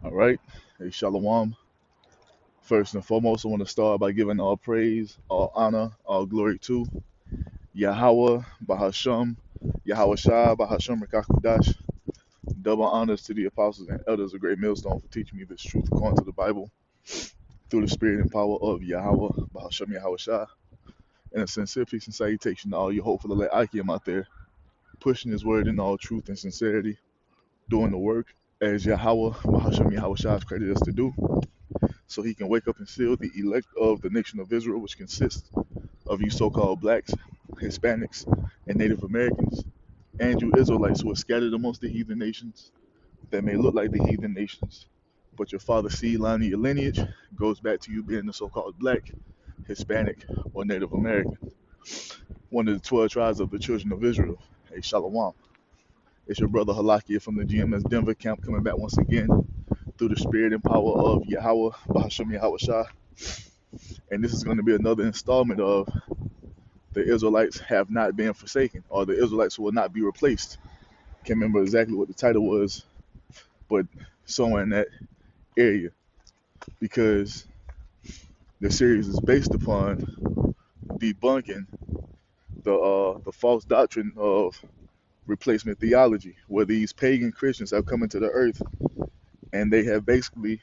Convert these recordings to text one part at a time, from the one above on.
All right. Hey, Shalom. First and foremost, I want to start by giving all praise, all honor, all glory to Yahweh, Bahasham, Yahweh Shai, Bahasham, Rakakudash. Double honors to the apostles and elders of Great Millstone for teaching me this truth according to the Bible through the spirit and power of Yahweh, Bahasham, Yahweh Shai. And a sincere peace and salutation to all you hopeful elect Ikeim out there, pushing his word in all truth and sincerity, doing the work as Yahweh, Bahasham, Yahweh Shai has credited us to do, so he can wake up and seal the elect of the nation of Israel, which consists of you so-called blacks, Hispanics, and Native Americans, and you Israelites who are scattered amongst the heathen nations that may look like the heathen nations, but your father's seed line of your lineage goes back to you being the so-called black, Hispanic, or Native American, one of the 12 tribes of the children of Israel. Hey, Shalom. It's your brother Halakia from the GMS Denver camp coming back once again through the spirit and power of Yahweh, Bahasham Yahweh Shah. And this is going to be another installment of the Israelites have not been forsaken, or the Israelites will not be replaced. Can't remember exactly what the title was, but somewhere in that area, because the series is based upon debunking the false doctrine of replacement theology, where these pagan Christians have come into the earth and they have basically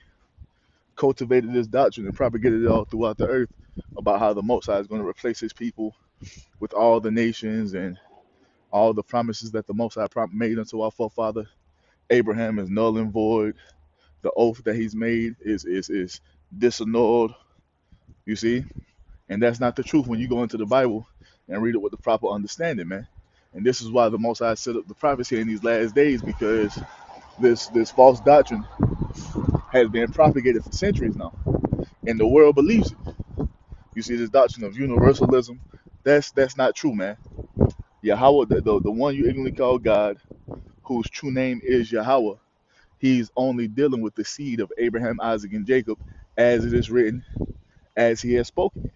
cultivated this doctrine and propagated it all throughout the earth about how the Most High is going to replace His people with all the nations, and all the promises that the Most High made unto our forefather Abraham is null and void. The oath that he's made is disannulled. You see, and that's not the truth when you go into the Bible and read it with the proper understanding, man. And this is why the Most High set up the prophets here in these last days, because this false doctrine has been propagated for centuries now, and the world believes it. You see, this doctrine of universalism, that's not true, man. Yahweh, the one you ignorantly call God, whose true name is Yahweh, he's only dealing with the seed of Abraham, Isaac, and Jacob, as it is written, as he has spoken.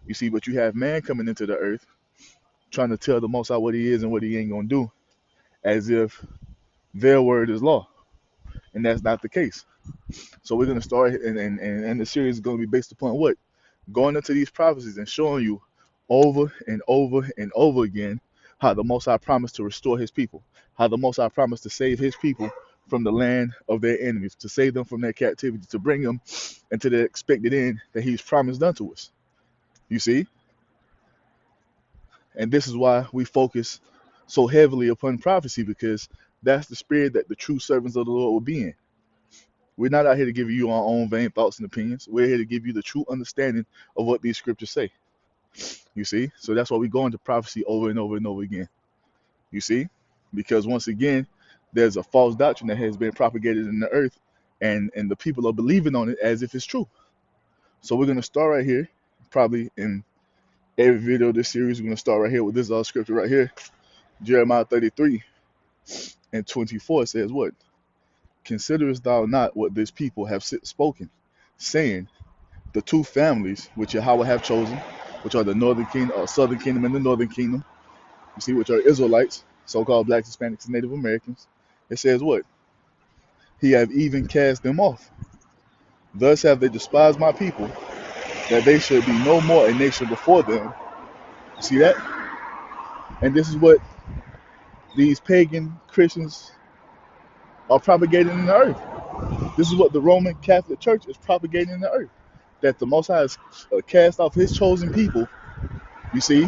You see, but you have man coming into the earth trying to tell the Most High what he is and what he ain't gonna do, as if their word is law, and that's not the case. So we're gonna start, and the series is gonna be based upon what? Going into these prophecies and showing you over and over and over again how the Most High promised to restore His people, how the Most High promised to save His people from the land of their enemies, to save them from their captivity, to bring them into the expected end that He's promised unto us. You see? And this is why we focus so heavily upon prophecy, because that's the spirit that the true servants of the Lord will be in. We're not out here to give you our own vain thoughts and opinions. We're here to give you the true understanding of what these scriptures say. You see? So that's why we go into prophecy over and over and over again. You see? Because once again, there's a false doctrine that has been propagated in the earth, and the people are believing on it as if it's true. So we're going to start right here. Probably in every video of this series, we're going to start right here with this scripture right here. Jeremiah 33 and 24 says what? Considerest thou not what this people have spoken, saying, the two families which Yahweh have chosen, which are the northern kingdom, or southern kingdom and the northern kingdom, you see, which are Israelites, so-called blacks, Hispanics, and Native Americans. It says what? He have even cast them off. Thus have they despised my people, that they should be no more a nation before them. You see that? And this is what these pagan Christians are propagating in the earth. This is what the Roman Catholic Church is propagating in the earth. That the Most High has cast off His chosen people, you see,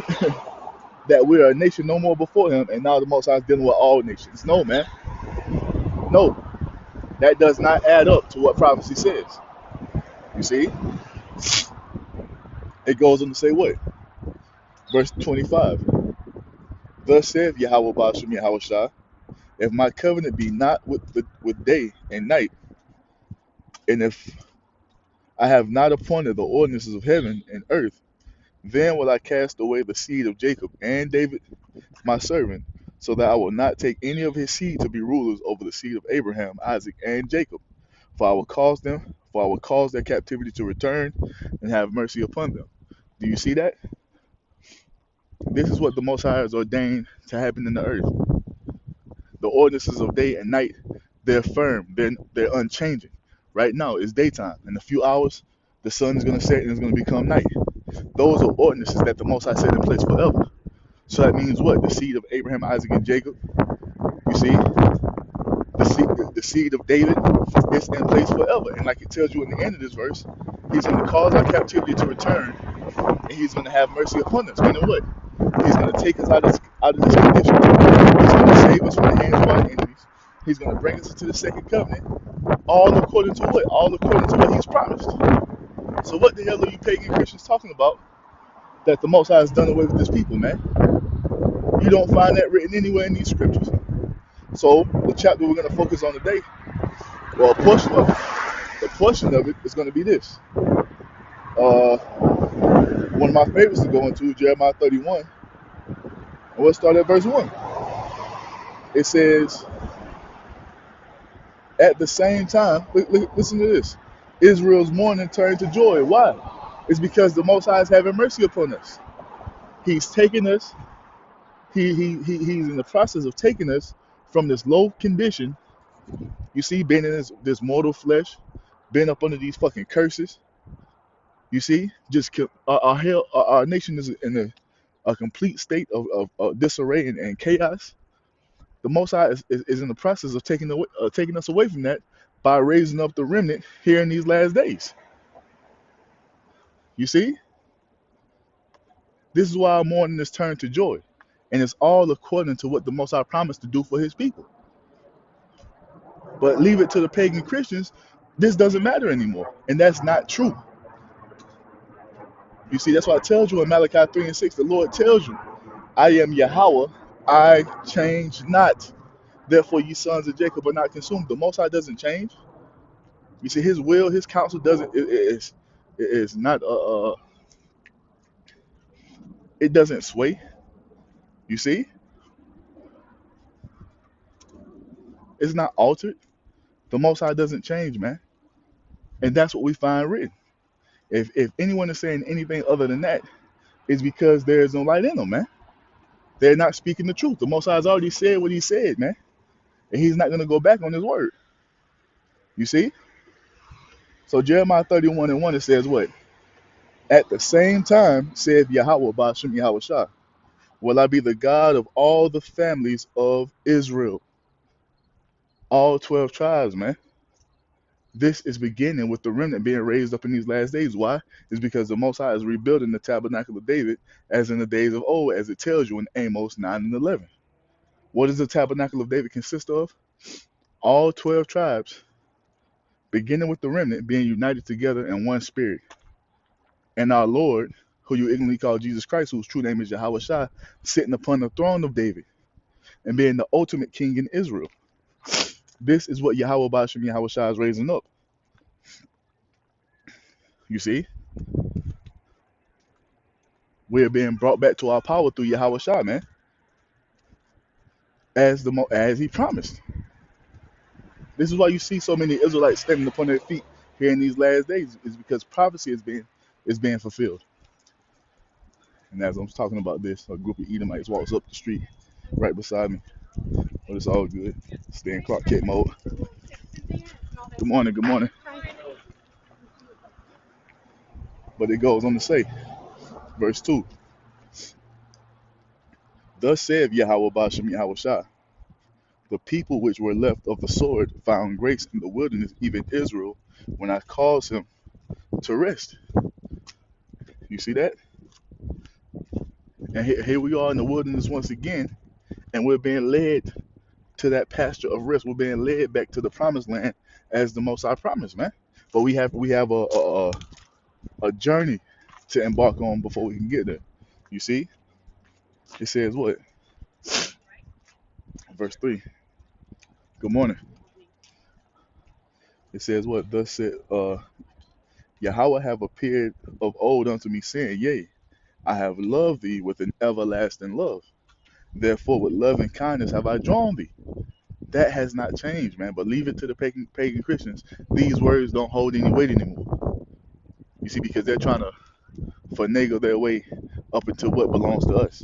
that we are a nation no more before Him, and now the Most High is dealing with all nations. No, man. No. That does not add up to what prophecy says. You see? It goes on to say what? Verse 25. Thus saith Yahweh Ba'ashem Yahweh Shah, if my covenant be not with day and night, and if I have not appointed the ordinances of heaven and earth, then will I cast away the seed of Jacob and David my servant, so that I will not take any of his seed to be rulers over the seed of Abraham, Isaac, and Jacob. For I will cause their captivity to return and have mercy upon them. Do you see that? This is what the Most High has ordained to happen in the earth. The ordinances of day and night They're firm. They're unchanging. Right now it's daytime. In a few hours, the sun is going to set and it's going to become night. Those are ordinances that the Most High set in place forever. So that means what? The seed of Abraham, Isaac, and Jacob. You see, the seed of David is in place forever. And like it tells you in the end of this verse, he's going to cause our captivity to return, and he's going to have mercy upon us. Meaning what? He's going to take us out of this condition. He's going to save us from the hands of our enemies. He's going to bring us into the second covenant, all according to what? All according to what he's promised. So what the hell are you pagan Christians talking about that the Most High has done away with this people, man? You don't find that written anywhere in these scriptures. So the chapter we're going to focus on today, well, a portion of it is going to be this. One of my favorites to go into, Jeremiah 31. And we'll start at verse 1. It says, at the same time, listen to this. Israel's mourning turned to joy. Why? It's because the Most High is having mercy upon us. He's taking us, he's in the process of taking us from this low condition, you see, being in this mortal flesh, being up under these fucking curses. You see, just our nation is in a complete state of disarray and chaos. The Most High is in the process of taking us away from that by raising up the remnant here in these last days. You see, this is why our mourning is turned to joy, and it's all according to what the Most High promised to do for His people. But leave it to the pagan Christians, this doesn't matter anymore, and that's not true. You see, that's why it tells you in Malachi 3:6, the Lord tells you, I am Yahweh, I change not. Therefore, ye sons of Jacob are not consumed. The Most High doesn't change. You see, His will, His counsel it is not it doesn't sway. You see, it's not altered. The Most High doesn't change, man, and that's what we find written. If anyone is saying anything other than that, it's because there is no light in them, man. They're not speaking the truth. The Most High has already said what He said, man, and He's not going to go back on His word. You see. So Jeremiah 31:1, it says what? At the same time, said Yahweh Ba'ashem Yahweh Shah, will I be the God of all the families of Israel. All 12 tribes, man. This is beginning with the remnant being raised up in these last days. Why? It's because the Most High is rebuilding the tabernacle of David as in the days of old, as it tells you in Amos 9:11. What does the tabernacle of David consist of? All 12 tribes, beginning with the remnant, being united together in one spirit. And our Lord, who you ignorantly call Jesus Christ, whose true name is Yahweh Shai, sitting upon the throne of David and being the ultimate king in Israel. This is what Yahweh Ba'ashem Yahweh Shai is raising up. You see? We're being brought back to our power through Yahweh Shai, man, as He promised. This is why you see so many Israelites standing upon their feet here in these last days, is because prophecy is being fulfilled. And as I'm talking about this, a group of Edomites walks up the street right beside me. But it's all good. Stay in Clark Kent mode. Good morning, good morning. But it goes on to say, verse 2, thus said Yahweh Ba'ashem Yahweh Shai, the people which were left of the sword found grace in the wilderness, even Israel, when I caused him to rest. You see that? And here we are in the wilderness once again, and we're being led to that pasture of rest. We're being led back to the promised land as the Most High promised, man. But we have a journey to embark on before we can get there. You see? It says what? Verse 3. Good morning. It says what? Thus said Yahweh have appeared of old unto me, saying, yea, I have loved thee with an everlasting love. Therefore, with love and kindness have I drawn thee. That has not changed, man. But leave it to the pagan Christians. These words don't hold any weight anymore. You see, because they're trying to finagle their way up into what belongs to us.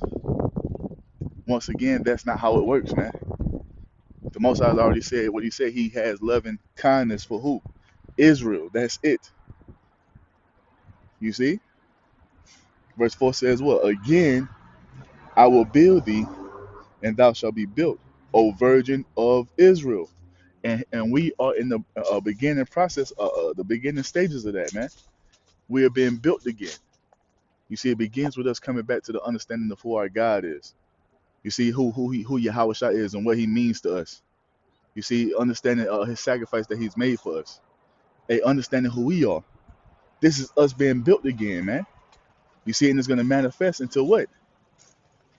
Once again, that's not how it works, man. The Most High has already said what he said. He has loving kindness for who? Israel. That's it. You see? Verse 4 says what? Again, I will build thee, and thou shalt be built, O virgin of Israel. And we are in the beginning process, the beginning stages of that, man. We are being built again. You see, it begins with us coming back to the understanding of who our God is. You see, who Yahweh Shai is and what he means to us. You see, understanding his sacrifice that he's made for us. A understanding who we are. This is us being built again, man. You see, and it's going to manifest into what?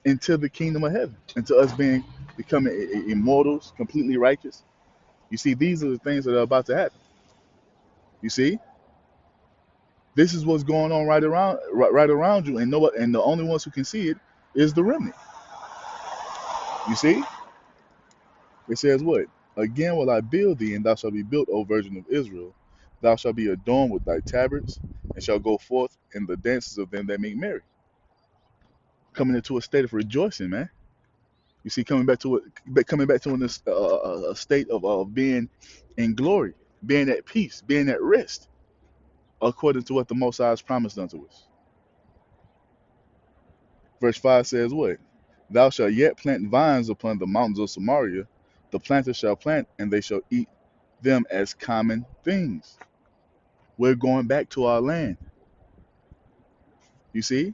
Into the kingdom of heaven. Into us becoming immortals, completely righteous. You see, these are the things that are about to happen. You see, this is what's going on right around you, and the only ones who can see it is the remnant. You see, it says what? Again will I build thee, and thou shalt be built, O virgin of Israel. Thou shalt be adorned with thy tabrets, and shalt go forth in the dances of them that make merry. Coming into a state of rejoicing, man. You see, coming back to a state of being in glory, being at peace, being at rest, according to what the Most High has promised unto us. Verse 5 says what? Thou shalt yet plant vines upon the mountains of Samaria. The planter shall plant, and they shall eat them as common things. We're going back to our land. You see?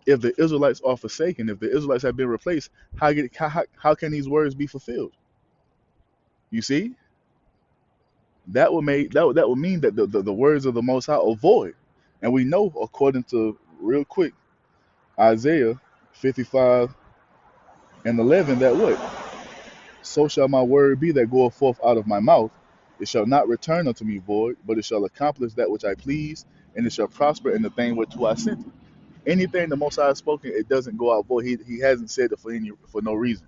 If the Israelites are forsaken, if the Israelites have been replaced, how can these words be fulfilled? You see? That would mean that the words of the Most High are void. And we know, according to, real quick, Isaiah 55 and 11, that what? So shall my word be that goeth forth out of my mouth. It shall not return unto me void, but it shall accomplish that which I please, and it shall prosper in the thing whereto I sent it. Anything the Most High has spoken, it doesn't go out void. He hasn't said it for no reason.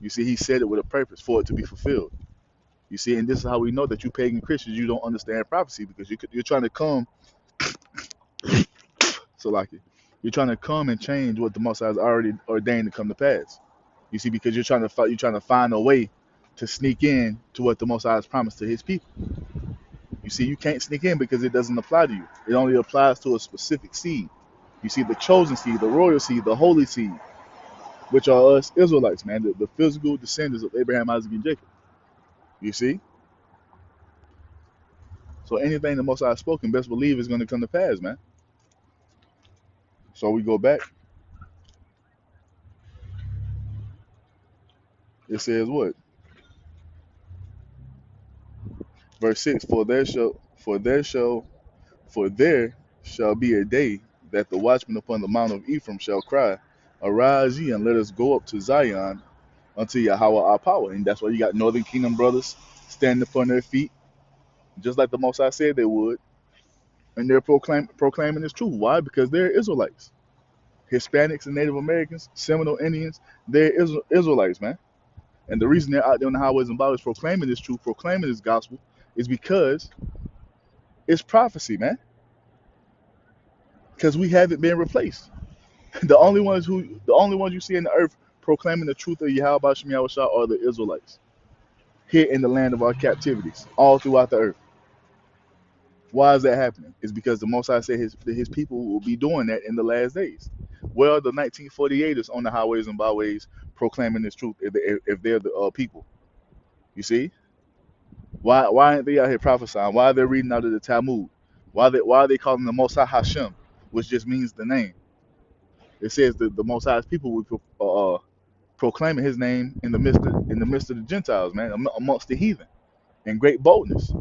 You see, he said it with a purpose for it to be fulfilled. You see, and this is how we know that you pagan Christians, you don't understand prophecy, because you're trying to come, so like it, you're trying to come and change what the Most High has already ordained to come to pass. You see, because you're trying to find a way to sneak in to what the Most High has promised to his people. You see, you can't sneak in because it doesn't apply to you. It only applies to a specific seed. You see, the chosen seed, the royal seed, the holy seed, which are us Israelites, man, the physical descendants of Abraham, Isaac, and Jacob. You see? So anything the Most High has spoken, best believe is going to come to pass, man. So we go back. It says what? Verse 6, for there shall be a day that the watchman upon the mount of Ephraim shall cry, arise ye and let us go up to Zion unto Yahweh our power. And that's why you got Northern Kingdom brothers standing upon their feet, just like the Most High said they would. And they're proclaiming this truth. Why? Because they're Israelites. Hispanics and Native Americans, Seminole Indians, they're Israelites, man. And the reason they're out there on the highways and byways proclaiming this truth, proclaiming this gospel, is because it's prophecy, man. Because we haven't been replaced. The only ones you see in the earth proclaiming the truth of Yahweh Shem Yahweh Shah are the Israelites here in the land of our captivities, all throughout the earth. Why is that happening? It's because the Most High said his people will be doing that in the last days. Well, the 1948ers on the highways and byways proclaiming this truth if they're the people. You see? Why aren't they out here prophesying? Why are they reading out of the Talmud? Why are they calling the Most High Hashem, which just means the name? It says that the Most High's people will proclaiming his name in the midst of the Gentiles, man, amongst the heathen, in great boldness.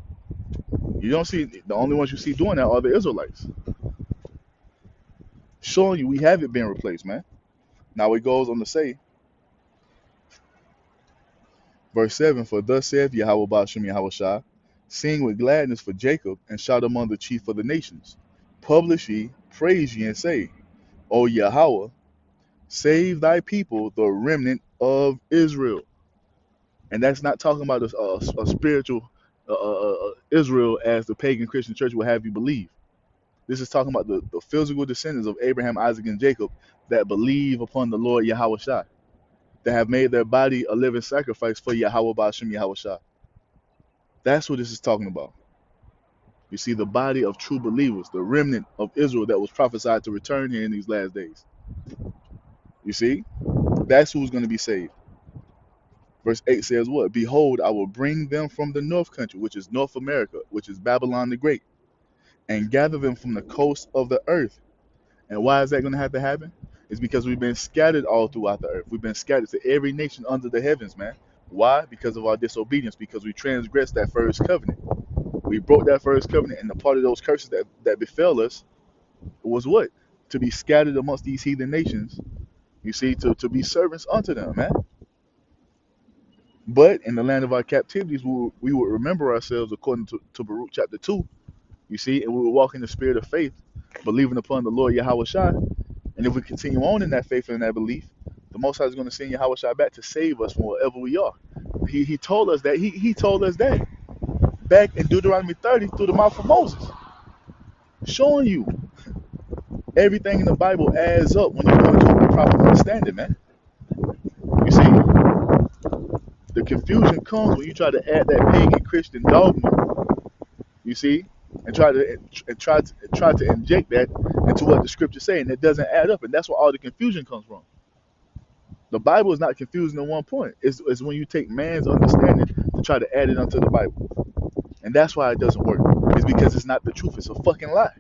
You don't see the only ones you see doing that are the Israelites, showing you we haven't been replaced, man. Now it goes on to say, verse 7, for thus saith Yahweh Ba'ashem Yahweh Shah, sing with gladness for Jacob, and shout among the chief of the nations. Publish ye, praise ye, and say, O Yahweh, save thy people, the remnant of Israel. And that's not talking about a spiritual Israel as the pagan Christian church will have you believe. This is talking about the physical descendants of Abraham, Isaac, and Jacob that believe upon the Lord Yahweh Shai. that have made their body a living sacrifice for Yahweh Ba'ashem Yahweh Shah. That's what this is talking about. You see, the body of true believers, the remnant of Israel that was prophesied to return here in these last days. You see, that's who's going to be saved. Verse 8 says what? Behold, I will bring them from the north country, which is North America, which is Babylon the Great, and gather them from the coast of the earth. And why is that going to have to happen? It's because we've been scattered all throughout the earth. We've been scattered to every nation under the heavens, man. Why? Because of our disobedience, because we transgressed that first covenant. We broke that first covenant, and a part of those curses that befell us was what? To be scattered amongst these heathen nations, you see, to be servants unto them, man. But in the land of our captivities, we would remember ourselves according to Baruch chapter 2, you see, and we would walk in the spirit of faith, believing upon the Lord Yahweh Shai. And if we continue on in that faith and that belief, the Most High is going to send Yahweh Shai back to save us from wherever we are. He told us that. He told us that back in Deuteronomy 30 through the mouth of Moses, showing you everything in the Bible adds up when you go into a proper understanding, man. You see, the confusion comes when you try to add that pagan Christian dogma, you see, and try to inject that into what the scriptures say, and it doesn't add up, and that's where all the confusion comes from. The Bible is not confusing at one point. It's when you take man's understanding to try to add it onto the Bible, and that's why it doesn't work. It's because it's not the truth. It's a fucking lie.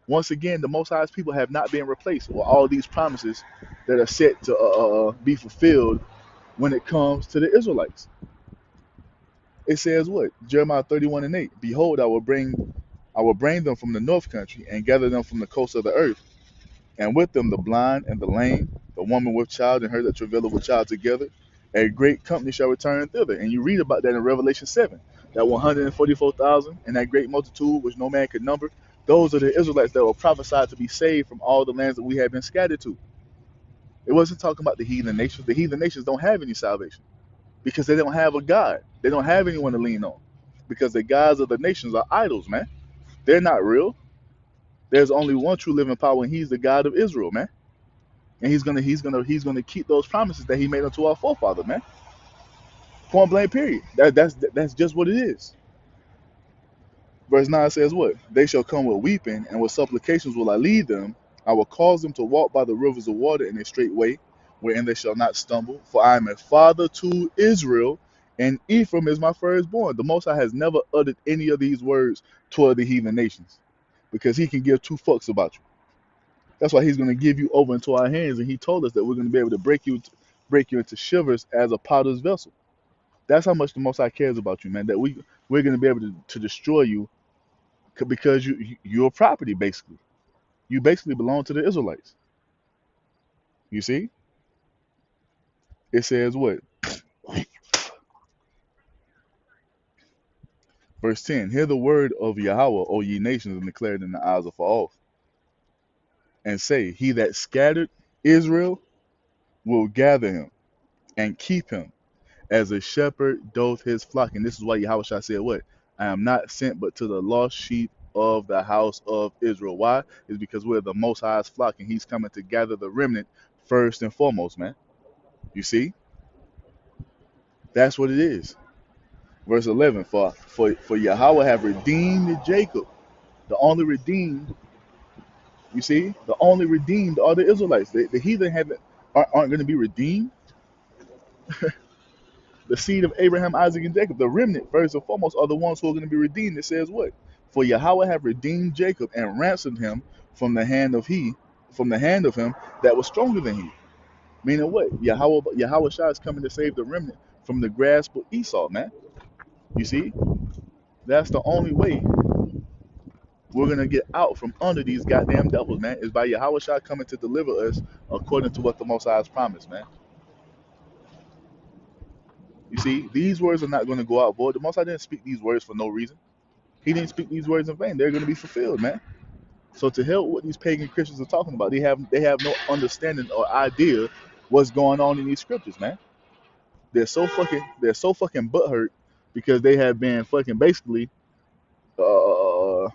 Once again, the Most High's people have not been replaced with all these promises that are set to be fulfilled when it comes to the Israelites. It says what? Jeremiah 31 and 8. Behold, I will bring them from the north country and gather them from the coast of the earth, and with them the blind and the lame, the woman with child and her that travaileth with child together. A great company shall return thither. And you read about that in Revelation 7. That 144,000 and that great multitude which no man could number. Those are the Israelites that were prophesied to be saved from all the lands that we have been scattered to. It wasn't talking about the heathen nations. The heathen nations don't have any salvation because they don't have a God. They don't have anyone to lean on because the gods of the nations are idols, man. They're not real. There's only one true living power, and He's the God of Israel, man. And He's gonna keep those promises that He made unto our forefather, man. Point blank, period. That's just what it is. Verse 9 says what? They shall come with weeping, and with supplications will I lead them. I will cause them to walk by the rivers of water in a straight way, wherein they shall not stumble. For I am a father to Israel, and Ephraim is my firstborn. The Most High has never uttered any of these words toward the heathen nations, because He can give two fucks about you. That's why He's going to give you over into our hands, and He told us that we're going to be able to break you into shivers as a potter's vessel. That's how much the Most High cares about you, man. That we're going to be able to destroy you because you're a property, basically. You basically belong to the Israelites. You see? It says what? Verse 10. Hear the word of Yahweh, O ye nations, and declare it in the eyes of all, and say, He that scattered Israel will gather him and keep him as a shepherd doth his flock. And this is why Yahweh Shai said what? I am not sent but to the lost sheep of the house of Israel. Why? It's because we're the Most High's flock, and He's coming to gather the remnant first and foremost, man. You see? That's what it is. Verse 11, for Yahweh have redeemed Jacob. The only redeemed, you see, the only redeemed are the Israelites. The heathen aren't going to be redeemed. The seed of Abraham, Isaac, and Jacob, the remnant, first and foremost, are the ones who are going to be redeemed. It says what? For Yahweh have redeemed Jacob and ransomed him from the hand of him that was stronger than he. Meaning what? Yahweh Shai is coming to save the remnant from the grasp of Esau, man. You see? That's the only way we're going to get out from under these goddamn devils, man, is by Yahweh Shai coming to deliver us according to what the Most High has promised, man. You see, these words are not going to go out void. The Most High didn't speak these words for no reason. He didn't speak these words in vain. They're going to be fulfilled, man. So to hell what these pagan Christians are talking about, they have no understanding or idea what's going on in these scriptures, man. They're so fucking butthurt because they have been fucking basically, because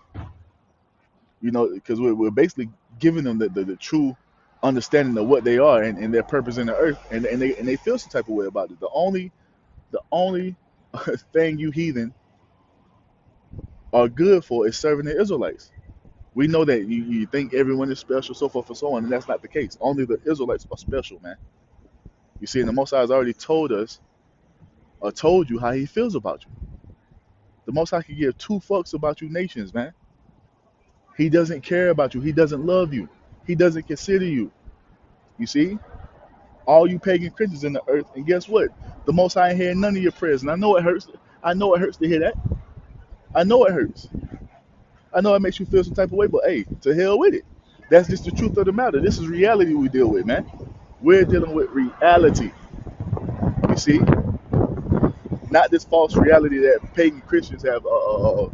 we're basically giving them the true understanding of what they are and their purpose in the earth, and they feel some type of way about it. The only thing you heathen are good for is serving the Israelites. We know that you think everyone is special, so forth and so on, and that's not the case. Only the Israelites are special, man. You see, and the Most High has already told us or told you how He feels about you. The Most High can give two fucks about you nations, man. He doesn't care about you. He doesn't love you. He doesn't consider you. You see, all you pagan Christians in the earth, and guess what? The Most High ain't hearing none of your prayers, and I know it hurts. I know it hurts to hear that. I know it hurts. I know it makes you feel some type of way, but hey, to hell with it. That's just the truth of the matter. This is reality we deal with, man. We're dealing with reality. You see, not this false reality that pagan Christians have brought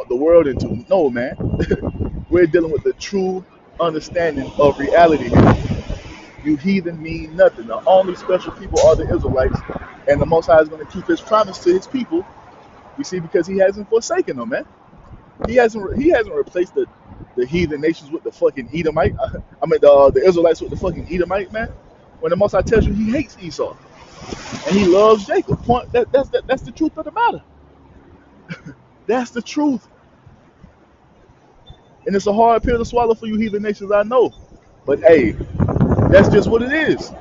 the world into. No, man. We're dealing with the true understanding of reality here. You heathen mean nothing. The only special people are the Israelites, and the Most High is going to keep His promise to His people. You see, because He hasn't forsaken them, man. He hasn't replaced the heathen nations with the fucking Edomite. I mean the Israelites with the fucking Edomite, man. When the Most High tells you He hates Esau and He loves Jacob, that's the truth of the matter. That's the truth, and it's a hard pill to swallow for you heathen nations, I know. But hey, that's just what it is.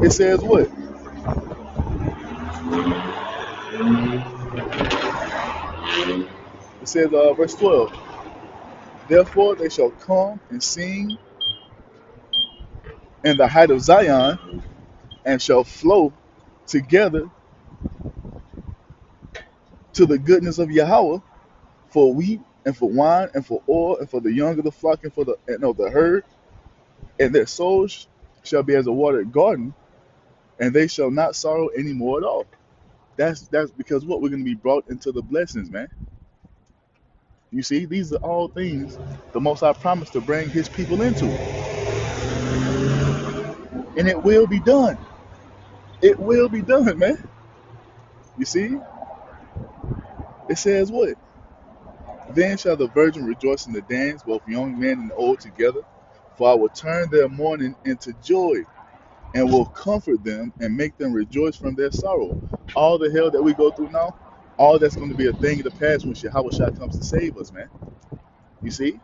It says what? It says verse 12. Therefore they shall come and sing in the height of Zion, and shall flow together to the goodness of Yahweh, for wheat and for wine and for oil and for the young of the flock and for the herd, and their souls shall be as a watered garden, and they shall not sorrow any more at all. That's because what we're going to be brought into the blessings, man. You see, these are all things the Most High promised to bring His people into, and it will be done. It will be done, man. You see, it says what? Then shall the virgin rejoice in the dance, both young men and old together. For I will turn their mourning into joy, and will comfort them and make them rejoice from their sorrow. All the hell that we go through now, all that's going to be a thing of the past when Yahweh comes to save us, man. You see?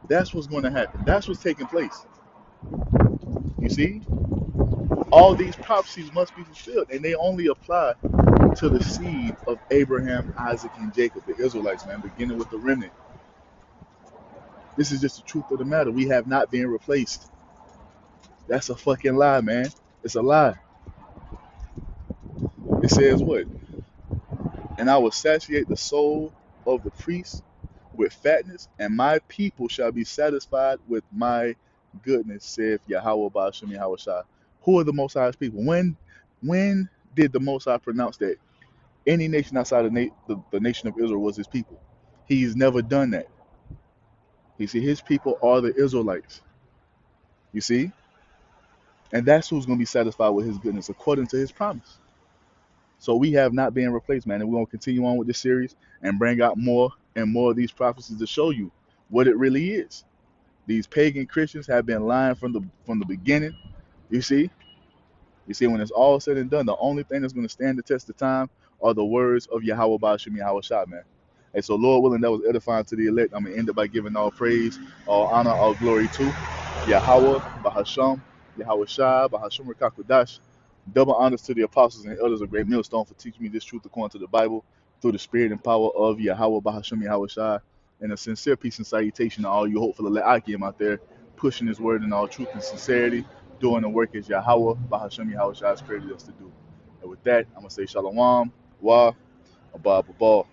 That's what's going to happen. That's what's taking place. You see? All these prophecies must be fulfilled, and they only apply to the seed of Abraham, Isaac, and Jacob, the Israelites, man, beginning with the remnant. This is just the truth of the matter. We have not been replaced. That's a fucking lie, man. It's a lie. It says what? And I will satiate the soul of the priests with fatness, and my people shall be satisfied with my goodness, saith Yahweh Ba'ashem Yahweh Shai. Who are the Most High's people? When did the Most High pronounce that any nation outside of the nation of Israel was His people? He's never done that. You see, His people are the Israelites. You see? And that's who's going to be satisfied with His goodness according to His promise. So we have not been replaced, man, and we're going to continue on with this series and bring out more and more of these prophecies to show you what it really is. These pagan Christians have been lying from the beginning. You see? You see, when it's all said and done, the only thing that's going to stand the test of time are the words of Yahweh Ba'ashem Yahweh Shai, man. And so, Lord willing, that was edifying to the elect. I'm going to end it by giving all praise, all honor, all glory to Yahweh Ba'ashem Yahweh Shai Ba'ashem Rekakwadash. Double honors to the apostles and elders of Great Millstone for teaching me this truth according to the Bible through the spirit and power of Yahweh Ba'ashem Yahweh Shai. And a sincere peace and salutation to all you hopeful Le'akim out there, pushing His word in all truth and sincerity, doing the work as Yahweh Ba'ashem Yahweh Shai has created us to do. And with that, I'm going to say Shalom, Wa, Abba, Abba.